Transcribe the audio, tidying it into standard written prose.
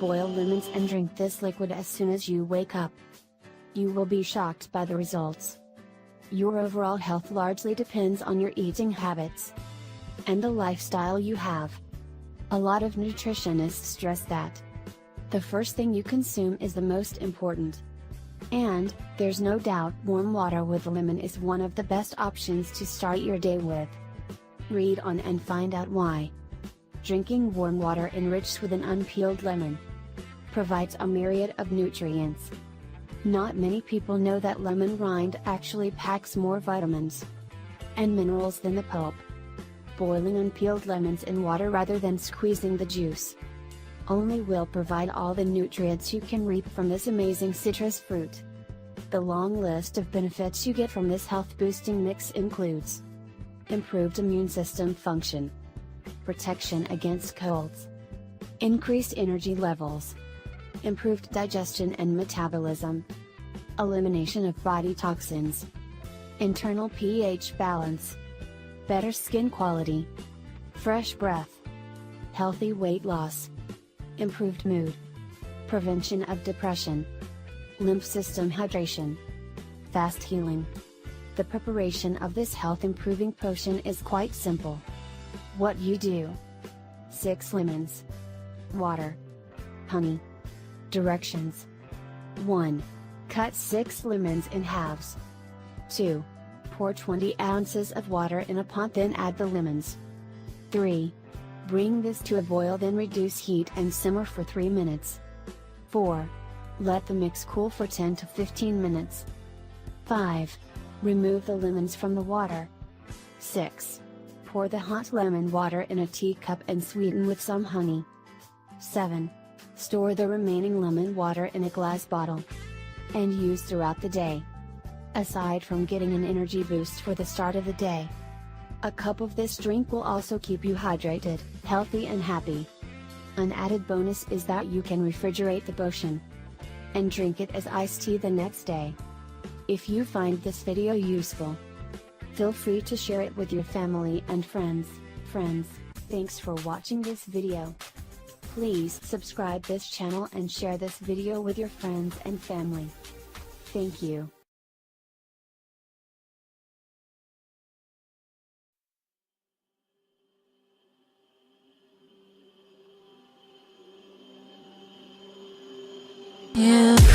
Boil lemons and drink this liquid as soon as you wake up. You will be shocked by the results. Your overall health largely depends on your eating habits and the lifestyle you have. A lot of nutritionists stress that the first thing you consume is the most important. And, there's no doubt warm water with lemon is one of the best options to start your day with. Read on and find out why. Drinking warm water enriched with an unpeeled lemon provides a myriad of nutrients. Not many people know that lemon rind actually packs more vitamins and minerals than the pulp. Boiling unpeeled lemons in water rather than squeezing the juice only will provide all the nutrients you can reap from this amazing citrus fruit. The long list of benefits you get from this health-boosting mix includes improved immune system function, protection against colds, increased energy levels, improved digestion and metabolism, elimination of body toxins, internal pH balance, better skin quality, fresh breath, healthy weight loss, improved mood, prevention of depression, lymph system hydration, fast healing. The preparation of this health-improving potion is quite simple. What you do: 6 lemons, water, honey. Directions: 1. Cut 6 lemons in halves. 2. Pour 20 ounces of water in a pot, then add the lemons. 3. Bring this to a boil, then reduce heat and simmer for 3 minutes. 4. Let the mix cool for 10 to 15 minutes. 5. Remove the lemons from the water. 6. Pour the hot lemon water in a teacup and sweeten with some honey. 7. Store the remaining lemon water in a glass bottle and use throughout the day. Aside from getting an energy boost for the start of the day, a cup of this drink will also keep you hydrated, healthy and happy. An added bonus is that you can refrigerate the potion and drink it as iced tea the next day. If you find this video useful, feel free to share it with your family and friends. Thanks for watching this video. Please subscribe this channel and share this video with your friends and family. Thank you. Yeah.